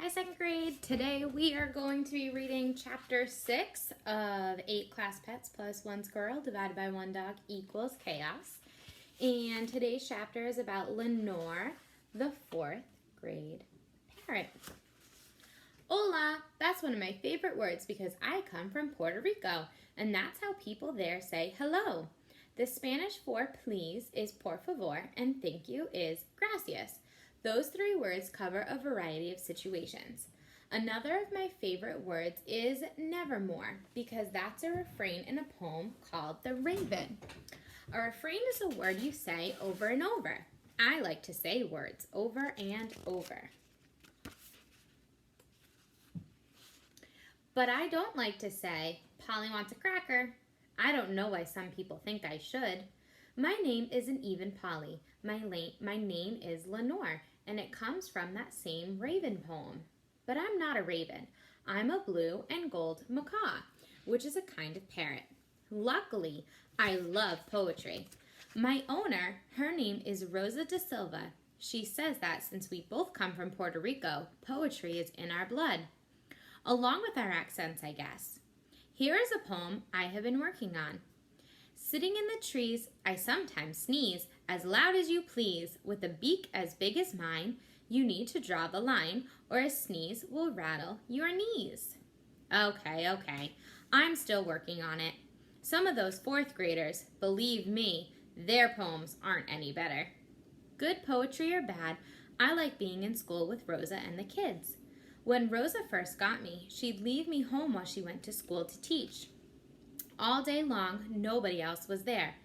Hi, second grade. Today we are going to be reading chapter 6 of 8 class pets plus 1 squirrel divided by 1 dog equals chaos. And today's chapter is about Lenore, the 4th grade parrot. Hola, that's one of my favorite words because I come from Puerto Rico, and that's how people there say hello. The Spanish for please is por favor, and thank you is gracias. Those 3 words cover a variety of situations. Another of my favorite words is nevermore, because that's a refrain in a poem called The Raven. A refrain is a word you say over and over. I like to say words over and over. But I don't like to say, Polly wants a cracker. I don't know why some people think I should. My name isn't even Polly. My name is Lenore, and it comes from that same raven poem. But I'm not a raven. I'm a blue and gold macaw, which is a kind of parrot. Luckily, I love poetry. My owner, her name is Rosa da Silva. She says that since we both come from Puerto Rico, poetry is in our blood. Along with our accents, I guess. Here is a poem I have been working on. Sitting in the trees, I sometimes sneeze as loud as you please. With a beak as big as mine, you need to draw the line, or a sneeze will rattle your knees. Okay, I'm still working on it. Some of those 4th graders, believe me, their poems aren't any better. Good poetry or bad, I like being in school with Rosa and the kids. When Rosa first got me, she'd leave me home while she went to school to teach. All day long, nobody else was there.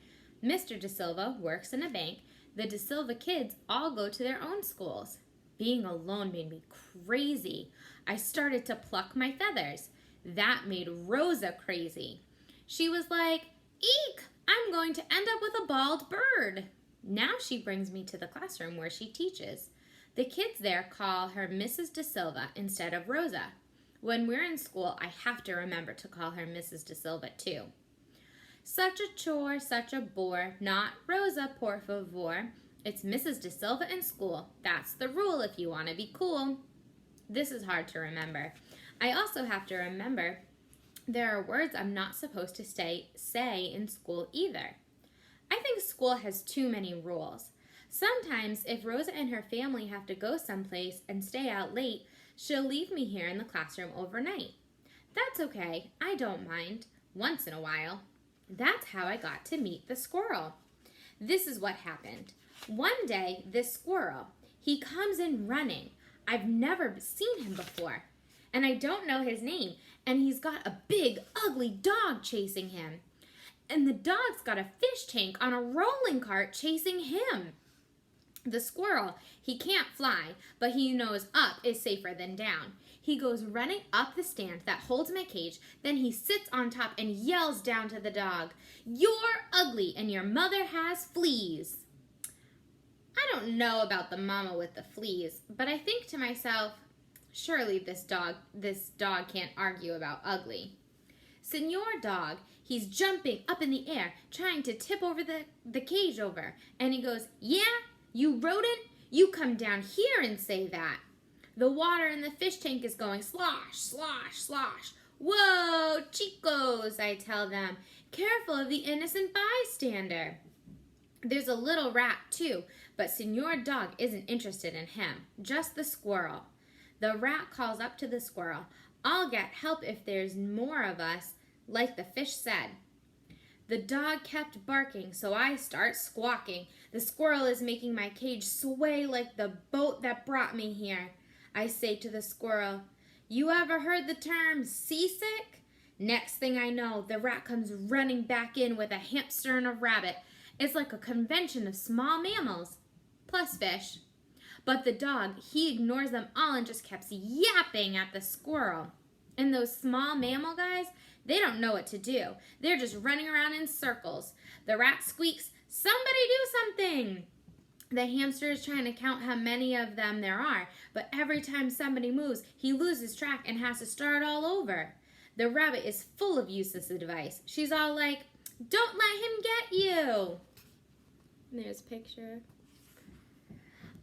Mr. Da Silva works in a bank. The Da Silva kids all go to their own schools. Being alone made me crazy. I started to pluck my feathers. That made Rosa crazy. She was like, "Eek, I'm going to end up with a bald bird." Now she brings me to the classroom where she teaches. The kids there call her Mrs. Da Silva instead of Rosa. When we're in school, I have to remember to call her Mrs. Da Silva too. Such a chore, such a bore, not Rosa, por favor. It's Mrs. Da Silva in school. That's the rule if you want to be cool. This is hard to remember. I also have to remember there are words I'm not supposed to say in school either. I think school has too many rules. Sometimes if Rosa and her family have to go someplace and stay out late, she'll leave me here in the classroom overnight. That's okay, I don't mind, once in a while. That's how I got to meet the squirrel. This is what happened. One day, this squirrel, he comes in running. I've never seen him before, and I don't know his name, and he's got a big, ugly dog chasing him. And the dog's got a fish tank on a rolling cart chasing him. The squirrel, he can't fly, but he knows up is safer than down. He goes running up the stand that holds my cage, then he sits on top and yells down to the dog, "You're ugly and your mother has fleas." I don't know about the mama with the fleas, but I think to myself, surely this dog can't argue about ugly. Senor Dog, he's jumping up in the air, trying to tip over the cage over, and he goes, "Yeah? You rodent, you come down here and say that." The water in the fish tank is going slosh, slosh, slosh. "Whoa, chicos," I tell them. "Careful of the innocent bystander." There's a little rat too, but Senor Dog isn't interested in him, just the squirrel. The rat calls up to the squirrel, "I'll get help if there's more of us," like the fish said. The dog kept barking, so I start squawking. The squirrel is making my cage sway like the boat that brought me here. I say to the squirrel, "You ever heard the term seasick?" Next thing I know, the rat comes running back in with a hamster and a rabbit. It's like a convention of small mammals, plus fish. But the dog, he ignores them all and just keeps yapping at the squirrel. And those small mammal guys, they don't know what to do. They're just running around in circles. The rat squeaks, "Somebody do something!" The hamster is trying to count how many of them there are, but every time somebody moves, he loses track and has to start all over. The rabbit is full of useless advice. She's all like, "Don't let him get you." There's a picture.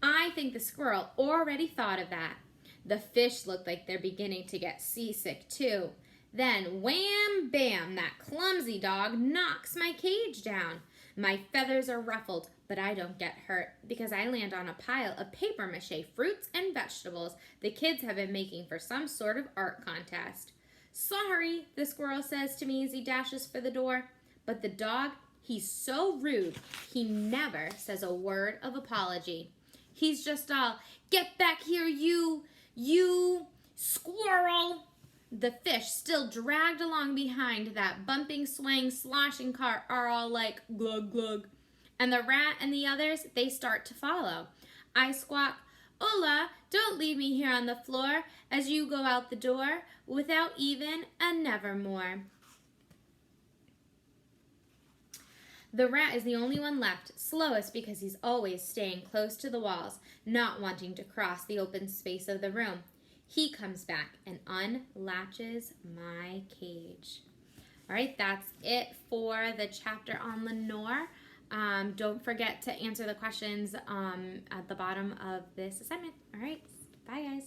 I think the squirrel already thought of that. The fish look like they're beginning to get seasick too. Then, wham, bam, that clumsy dog knocks my cage down. My feathers are ruffled, but I don't get hurt because I land on a pile of papier-mâché fruits and vegetables the kids have been making for some sort of art contest. Sorry, the squirrel says to me as he dashes for the door. But the dog, he's so rude, he never says a word of apology. He's just all, get back here, you squirrel. The fish, still dragged along behind that bumping, swaying, sloshing cart, are all like, glug, glug. And the rat and the others, they start to follow. I squawk, Hola, don't leave me here on the floor as you go out the door without even a nevermore. The rat is the only one left, slowest because he's always staying close to the walls, not wanting to cross the open space of the room. He comes back and unlatches my cage. All right, that's it for the chapter on Lenore. Don't forget to answer the questions at the bottom of this assignment. All right, bye guys.